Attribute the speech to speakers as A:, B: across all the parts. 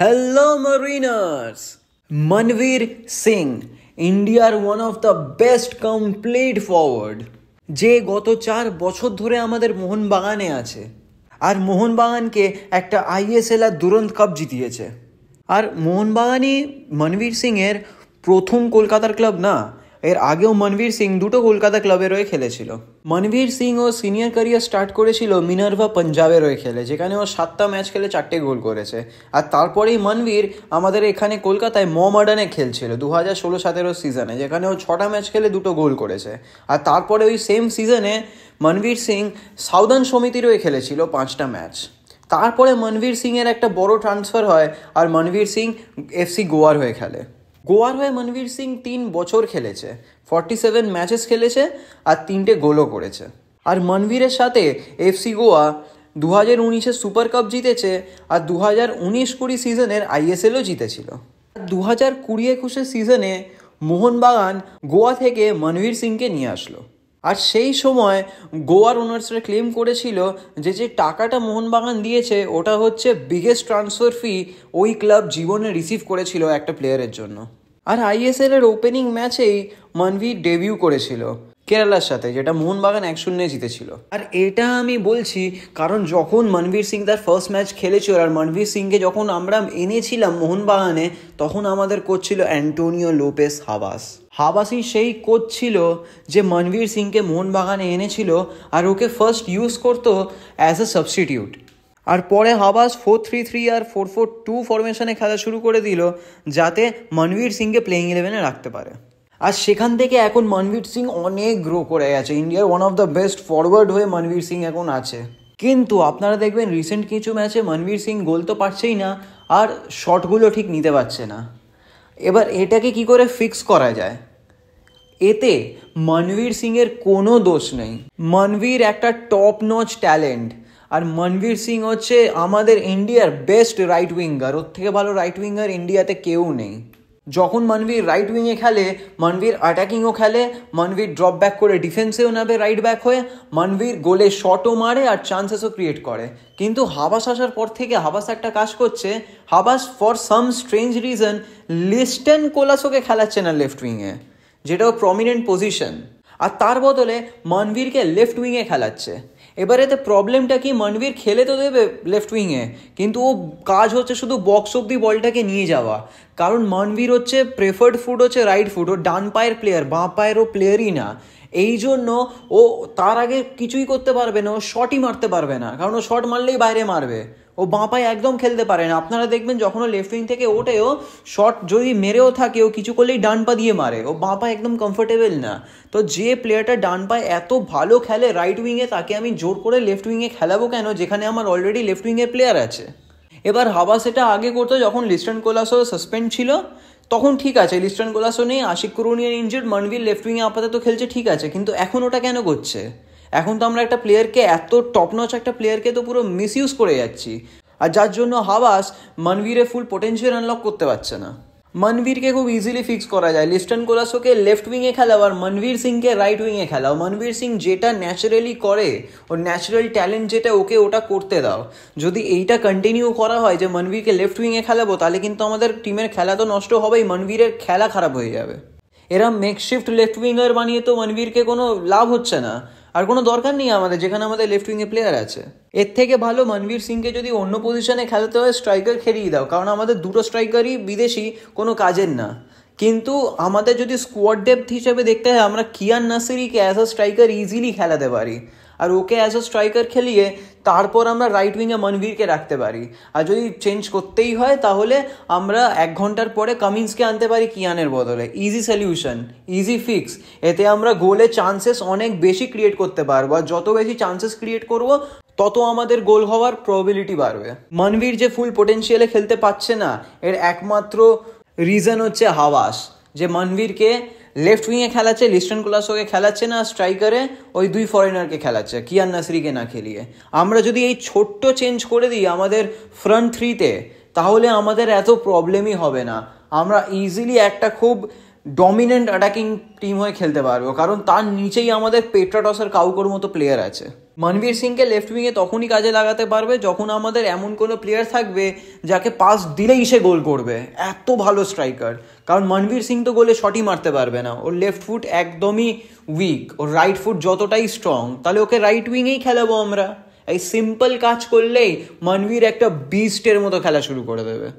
A: Hello Mariners! Manveer Singh, ইন্ডিয়ার one of the best complete forward, যে গত 4 বছর ধরে আমাদের মোহনবাগানে আছে আর মোহনবাগানকে একটা আইএসএল আর দুরন্ত কাপ জিতিয়েছে। আর মোহনবাগানই মনবীর সিংয়ের প্রথম কলকাতার ক্লাব না, এর আগেও মনবীর সিং দুটো কলকাতা ক্লাবের হয়ে খেলেছিল। মনবীর সিং ও সিনিয়র ক্যারিয়ার স্টার্ট করেছিল মিনার্ভা পাঞ্জাবের হয়ে খেলে, যেখানে ও 7টা ম্যাচ খেলে 4টে গোল করেছে। আর তারপরেই মনবীর আমাদের এখানে কলকাতায় মোহামেডানে খেলছিল 2016-17 সিজনে, যেখানে ও 6টা ম্যাচ খেলে 2টো গোল করেছে। আর তারপরে ওই সেম সিজনে মনবীর সিং সাউদার্ন সমিতির হয়ে খেলেছিল 5টা ম্যাচ। তারপরে মনবীর সিংয়ের একটা বড় ট্রান্সফার হয় আর মনবীর সিং এফসি গোয়ার হয়ে খেলে। গোয়ার হয়ে মনবীর সিং 3 বছর খেলেছে, 47 ম্যাচেস খেলেছে আর 3টে গোলও করেছে। আর মনবীরের সাথে এফসি গোয়া 2019-এ সুপার কাপ জিতেছে আর 2019-20 সিজনের আইএসএলও জিতেছিল। 2020-21 সিজনে মোহনবাগান গোয়া থেকে মনবীর সিংকে নিয়ে আসলো। আর সেই সময় গোয়ার ওনার্সরা ক্লেম করেছিল যে টাকাটা মোহনবাগান দিয়েছে ওটা হচ্ছে বিগেস্ট ট্রান্সফার ফি ওই ক্লাব জীবনে রিসিভ করেছিল একটা প্লেয়ারের জন্য। আর আইএসএলের ওপেনিং ম্যাচেই মনবীর ডেবিউ করেছিল কেরালার সাথে, যেটা মোহনবাগান 1-0 জিতেছিল। আর এটা আমি বলছি কারণ যখন মনবীর সিং তার ফার্স্ট ম্যাচ খেলেছিল আর মনবীর সিংকে যখন আমরা এনেছিলাম মোহনবাগানে, তখন আমাদের কোচ ছিল অ্যান্টোনিও লোপেস হাবাসই সেই কোচ ছিল যে মনবীর সিংকে মোহনবাগানে এনেছিল আর ওকে ফার্স্ট ইউজ করতো অ্যাজ এ সাবস্টিটিউট। আর পরে হাবাস 4-3-3 আর 4-4-2 ফরমেশনে খেলা শুরু করে দিল যাতে মনবীর সিংকে প্লেইং 11-এ রাখতে পারে। আর সেখান থেকে এখন মনবীর সিং অনেক গ্রো করে গেছে, ইন্ডিয়ার one of the best forward হয়ে মনবীর সিং এখন আছে। কিন্তু আপনারা দেখবেন রিসেন্ট কিছু ম্যাচে মনবীর সিং গোল তো পারছেই না আর শটগুলো ঠিক নিতে পারছে না। এবার এটাকে কি করে ফিক্স করা যায়? এতে মনবীর সিংয়ের কোনো দোষ নেই। মনবীর একটা টপ নচ ট্যালেন্ট আর মনবীর সিং হচ্ছে আমাদের ইন্ডিয়ার বেস্ট রাইট উইঙ্গার, ওর থেকে ভালো রাইট উইঙ্গার ইন্ডিয়াতে কেউ নেই। যখন মনবীর রাইট উইংয়ে খেলে মনবীর অ্যাটাকিংও খেলে, মনবীর ড্রপ ব্যাক করে ডিফেন্সেও নামে রাইট ব্যাক হয়ে, মনবীর গোলে শটও মারে আর চান্সেসও ক্রিয়েট করে। কিন্তু হাবাস আসার পর থেকে হাবাস একটা কাজ করছে, Habas for some strange reason Liston কোলাসোকে খেলাচ্ছে না লেফট উইংয়ে, যেটাও প্রমিনেন্ট পজিশন, আর তার বদলে মনবীরকে লেফট উইংয়ে খেলাচ্ছে। এবার এতে প্রবলেমটা কি, মনবীর খেলে তো দেবে লেফট উইংয়ে, কিন্তু ও কাজ হচ্ছে শুধু বক্স অব্দি বলটাকে নিয়ে যাওয়া। কারণ মনবীর হচ্ছে প্রেফার্ড ফুট হচ্ছে রাইট ফুট, ও ডান পায়ের প্লেয়ার, বাঁ পায়েরও প্লেয়ারই না। এই জন্য ও তার আগে কিছুই করতে পারবে না, ও শটই মারতে পারবে না, কারণ ও শট মারলেই বাইরে মারবে। ও বাঁ পায়ে একদম খেলতে পারে না। আপনারা দেখবেন যখন ও লেফট উইং থেকে ওঠেও শট যদি মেরেও থাকে ও কিছু করলেই ডান পা দিয়ে মারে, ও বাঁ পায়ে একদম কমফোর্টেবল না। তো যে প্লেয়ারটা ডান পায়ে এত ভালো খেলে রাইট উইংয়ে, তাকে আমি জোর করে লেফট উইংয়ে খেলাবো কেন, যেখানে আমার অলরেডি লেফট উইংয়ের প্লেয়ার আছে? এবার হাবাস এটা আগে করতো যখন লিস্টন কোলাসো সাসপেন্ড ছিল, তখন ঠিক আছে, লিস্টন কোলাসো নেই, আশিক কুরুনিয়ার ইনজুর্ড, মনবীর লেফট উইংয়ে আপাতত খেলছে, ঠিক আছে। কিন্তু এখন ওটা কেন করছে? এখন তো আমরা একটা প্লেয়ারকে, এত টপ নচ একটা প্লেয়ারকে তো পুরো মিসইউজ করে যাচ্ছি, আর যার জন্য হাবাস মনবীরের ফুল পোটেনশিয়াল আনলক করতে পারছে না। মনবীরকে খুব ইজিলি ফিক্স করা যায়, লিস্টন কোলাসোকে লেফট উইংয়ে খেলাও আর মনবীর সিংকে রাইট উইংয়ে খেলাও। মনবীর সিং যেটা ন্যাচারালি করে, ওর ন্যাচারাল ট্যালেন্ট যেটা, ওকে ওটা করতে দাও। যদি এইটা কন্টিনিউ করা হয় যে মনবীরকে লেফট উইংয়ে খেলাবো, তাহলে কিন্তু আমাদের টিমের খেলা তো নষ্ট হবেই, মনবীরের খেলা খারাপ হয়ে যাবে। এরা মেকশিফট লেফট উইঙ্গার বানিয়ে তো মনবীরকে কোনো লাভ হচ্ছে না, আর কোনো দরকার নেই আমাদের, যেখানে আমাদের লেফট উইংয়ে প্লেয়ার আছে। এর থেকে ভালো মনবীর সিংকে যদি অন্য পজিশনে খেলাতে হয় স্ট্রাইকার খেলিয়ে দাও, কারণ আমাদের দুটো স্ট্রাইকারই বিদেশি, কোনো কাজের না। কিন্তু আমাদের যদি স্কোয়াড ডেপথ হিসেবে দেখতে হয়, আমরা কিয়ান নাসিরিকে অ্যাজ আ স্ট্রাইকার ইজিলি খেলাতে পারি, আর ওকে অ্যাজ আ স্ট্রাইকার খেলিয়ে তারপর আমরা রাইট উইংয়ে মনবীরকে রাখতে পারি। আর যদি চেঞ্জ করতেই হয় তাহলে আমরা 1 ঘন্টার পরে কামিন্সকে আনতে পারি কিয়ানের বদলে। Easy solution, easy fix. এতে আমরা গোলে চান্সেস অনেক বেশি ক্রিয়েট করতে পারবো, আর যত বেশি চান্সেস ক্রিয়েট করবো তত আমাদের গোল হওয়ার প্রবাবিলিটি বাড়বে। মনবীর যে ফুল পোটেনশিয়ালে খেলতে পারছে না, এর একমাত্র রিজন হচ্ছে হাবাস, যে মনবীরকে লেফট উইংয়ে খেলাচ্ছে, লিস্টন কোলাসোকে খেলাচ্ছে না, স্ট্রাইকারে ওই 2 ফরেনারকে খেলাচ্ছে, কিয়ান নাসিরিকে না খেলিয়ে। আমরা যদি এই ছোট্ট চেঞ্জ করে দিই আমাদের ফ্রন্ট 3-তে, তাহলে আমাদের এত প্রবলেমই হবে না। আমরা ইজিলি একটা খুব ডমিনেন্ট অ্যাটাকিং টিম হয়ে খেলতে পারবো, কারণ তার নিচেই আমাদের পেট্রাটস আর কাউকোর মতো প্লেয়ার আছে। মনবীর সিংকে লেফট উইংয়ে তখনই কাজে লাগাতে পারবে যখন আমাদের এমন কোনো প্লেয়ার থাকবে যাকে পাস দিলেই সে গোল করবে, এত ভালো স্ট্রাইকার। কারণ মনবীর সিং তো গোলে শটই মারতে পারবে না, ওর লেফট ফুট একদমই উইক, ওর রাইট ফুট যতটাই স্ট্রং, তাহলে ওকে রাইট উইংয়েই খেলাবো আমরা। এই সিম্পল কাজ করলেই মনবীর একটা বিস্টের মতো খেলা শুরু করে দেবে।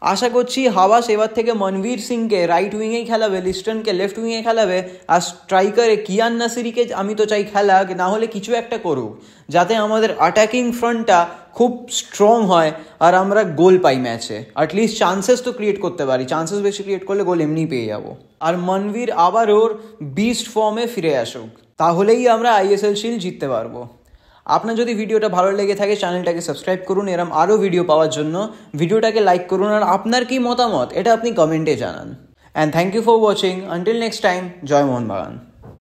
A: আশা করছি হাওয়াস এবার থেকে মনবীর সিংকে রাইট উইংয়েই খেলাবে, লিস্টনকে লেফট উইংয়ে খেলাবে, আর স্ট্রাইকারে কিয়ান নাসিরিকে আমি তো চাই খেলাক, না হলে কিছু একটা করুক যাতে আমাদের অ্যাটাকিং ফ্রন্টটা খুব স্ট্রং হয় আর আমরা গোল পাই ম্যাচে। অ্যাটলিস্ট চান্সেস তো ক্রিয়েট করতে পারি, চান্সেস বেশি ক্রিয়েট করলে গোল এমনিই পেয়ে যাবো। আর মনবীর আবার ওর বিস্ট ফর্মে ফিরে আসুক, তাহলেই আমরা আইএসএল শিল্ড জিততে পারবো। আপনার যদি ভিডিওটা ভালো লেগে থাকে চ্যানেলটাকে সাবস্ক্রাইব করুন এরম আরও ভিডিও পাওয়ার জন্য, ভিডিওটাকে লাইক করুন, আর আপনার কি মতামত এটা আপনি কমেন্টে জানান। And thank you for watching. Until next time, জয় মোহনবাগান।